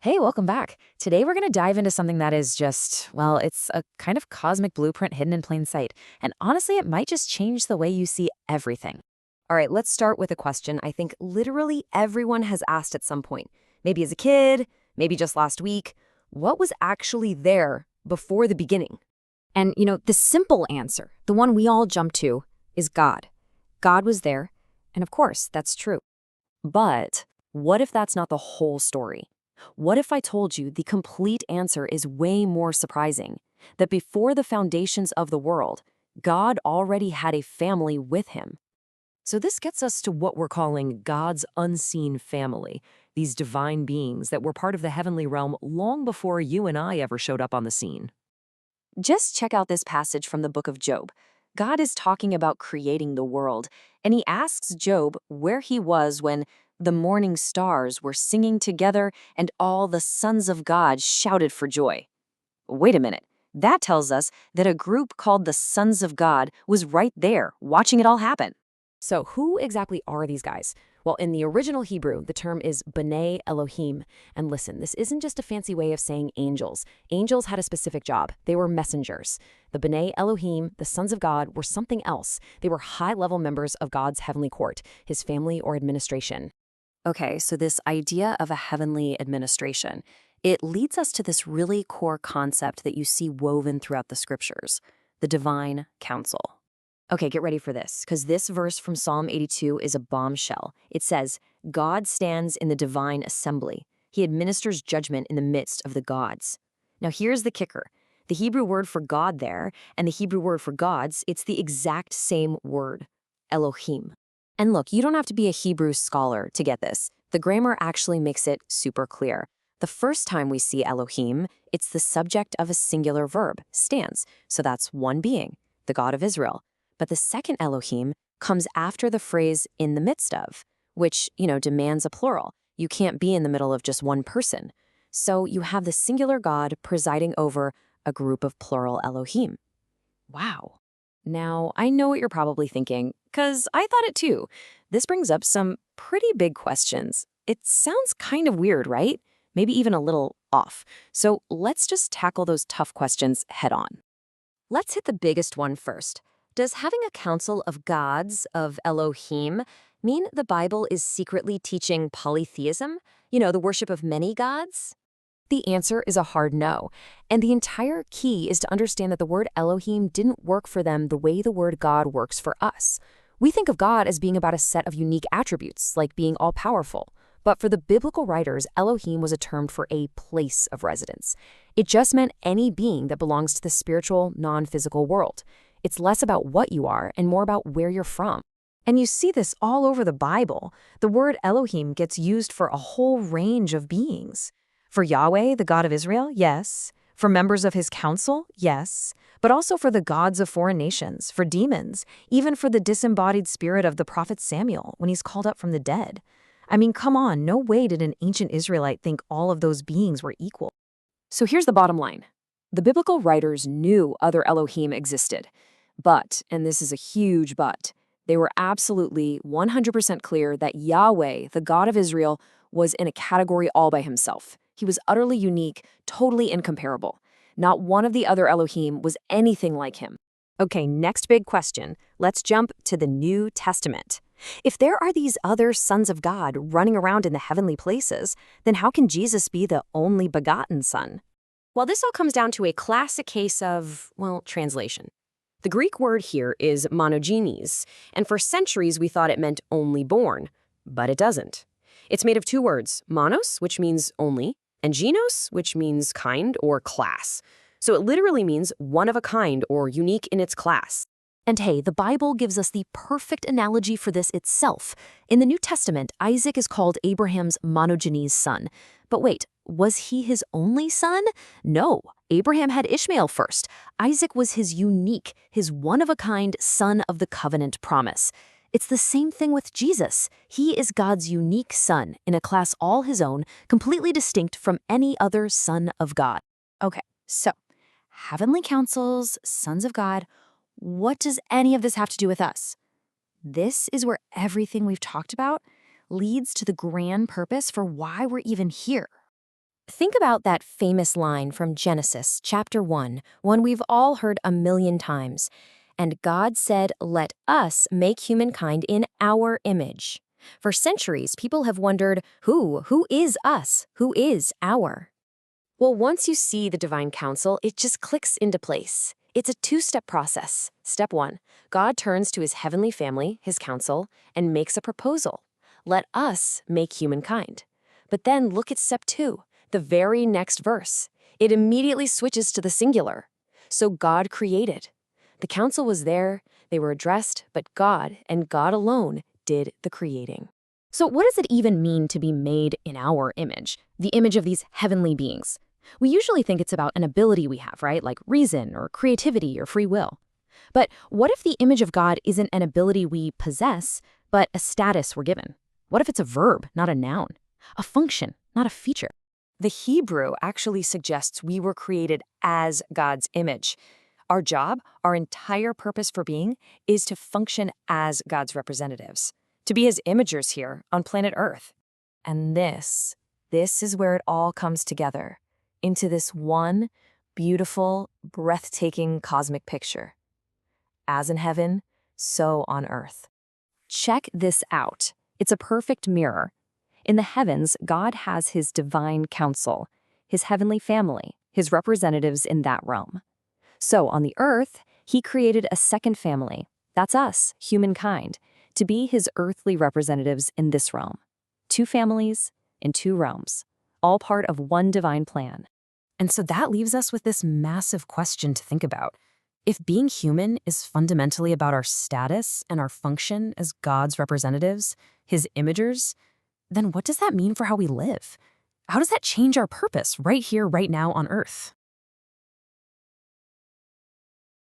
Hey, welcome back. Today we're going to dive into something that is just, well, it's a kind of cosmic blueprint hidden in plain sight. And honestly, it might just change the way you see everything. All right, let's start with a question I think literally everyone has asked at some point. Maybe as a kid, maybe just last week. What was actually there before the beginning? And, the simple answer, the one we all jump to, is God. God was there, and of course, that's true. But what if that's not the whole story? What if I told you the complete answer is way more surprising? That before the foundations of the world, God already had a family with him. So this gets us to what we're calling God's unseen family, these divine beings that were part of the heavenly realm long before you and I ever showed up on the scene. Just check out this passage from the book of Job. God is talking about creating the world, and he asks Job where he was when the morning stars were singing together and all the sons of God shouted for joy. Wait a minute. That tells us that a group called the Sons of God was right there, watching it all happen. So who exactly are these guys? Well, in the original Hebrew, the term is b'nai Elohim. And listen, this isn't just a fancy way of saying angels. Angels had a specific job. They were messengers. The b'nai Elohim, the sons of God, were something else. They were high-level members of God's heavenly court, his family or administration. Okay, so this idea of a heavenly administration, it leads us to this really core concept that you see woven throughout the scriptures, the divine council. Okay, get ready for this, because this verse from Psalm 82 is a bombshell. It says, God stands in the divine assembly. He administers judgment in the midst of the gods. Now here's the kicker. The Hebrew word for God there and the Hebrew word for gods, it's the exact same word, Elohim. And look, you don't have to be a Hebrew scholar to get this. The grammar actually makes it super clear. The first time we see Elohim, it's the subject of a singular verb, stands. So that's one being, the God of Israel. But the second Elohim comes after the phrase in the midst of, which, demands a plural. You can't be in the middle of just one person. So you have the singular God presiding over a group of plural Elohim. Wow. Now, I know what you're probably thinking, because I thought it too. This brings up some pretty big questions. It sounds kind of weird, right? Maybe even a little off. So let's just tackle those tough questions head on. Let's hit the biggest one first. Does having a council of gods, of Elohim, mean the Bible is secretly teaching polytheism? The worship of many gods? The answer is a hard no. And the entire key is to understand that the word Elohim didn't work for them the way the word God works for us. We think of God as being about a set of unique attributes, like being all-powerful. But for the biblical writers, Elohim was a term for a place of residence. It just meant any being that belongs to the spiritual, non-physical world. It's less about what you are and more about where you're from. And you see this all over the Bible. The word Elohim gets used for a whole range of beings. For Yahweh, the God of Israel, yes. For members of his council, yes. But also for the gods of foreign nations, for demons, even for the disembodied spirit of the prophet Samuel when he's called up from the dead. I mean, come on, no way did an ancient Israelite think all of those beings were equal. So here's the bottom line. The biblical writers knew other Elohim existed. But, and this is a huge but, they were absolutely 100% clear that Yahweh, the God of Israel, was in a category all by himself. He was utterly unique, totally incomparable. Not one of the other Elohim was anything like him. Okay, next big question. Let's jump to the New Testament. If there are these other sons of God running around in the heavenly places, then how can Jesus be the only begotten son? Well, this all comes down to a classic case of, translation. The Greek word here is monogenes, and for centuries we thought it meant only born, but it doesn't. It's made of two words, monos, which means only, and genos, which means kind or class. So it literally means one of a kind or unique in its class. And hey, the Bible gives us the perfect analogy for this itself. In the New Testament, Isaac is called Abraham's monogenes son. But wait, was he his only son? No, Abraham had Ishmael first. Isaac was his unique, his one-of-a-kind son of the covenant promise. It's the same thing with Jesus. He is God's unique son in a class all his own, completely distinct from any other son of God. Okay, so heavenly councils, sons of God, what does any of this have to do with us? This is where everything we've talked about leads to the grand purpose for why we're even here. Think about that famous line from Genesis chapter 1, one we've all heard a million times. And God said, "Let us make humankind in our image." For centuries, people have wondered, who is us? Who is our? Well, once you see the divine counsel, it just clicks into place. It's a two-step process. Step 1, God turns to his heavenly family, his council, and makes a proposal. Let us make humankind. But then look at step 2, the very next verse. It immediately switches to the singular. So God created. The council was there, they were addressed, but God, and God alone, did the creating. So what does it even mean to be made in our image, the image of these heavenly beings? We usually think it's about an ability we have, right? Like reason or creativity or free will. But what if the image of God isn't an ability we possess, but a status we're given? What if it's a verb, not a noun? A function, not a feature? The Hebrew actually suggests we were created as God's image. Our job, our entire purpose for being, is to function as God's representatives, to be his imagers here on planet Earth. And this is where it all comes together, into this one beautiful, breathtaking cosmic picture. As in heaven, so on earth. Check this out. It's a perfect mirror. In the heavens, God has his divine council, his heavenly family, his representatives in that realm. So on the earth, he created a second family, that's us, humankind, to be his earthly representatives in this realm. 2 families in 2 realms, all part of one divine plan. And so that leaves us with this massive question to think about. If being human is fundamentally about our status and our function as God's representatives, his imagers, then what does that mean for how we live? How does that change our purpose right here, right now on Earth?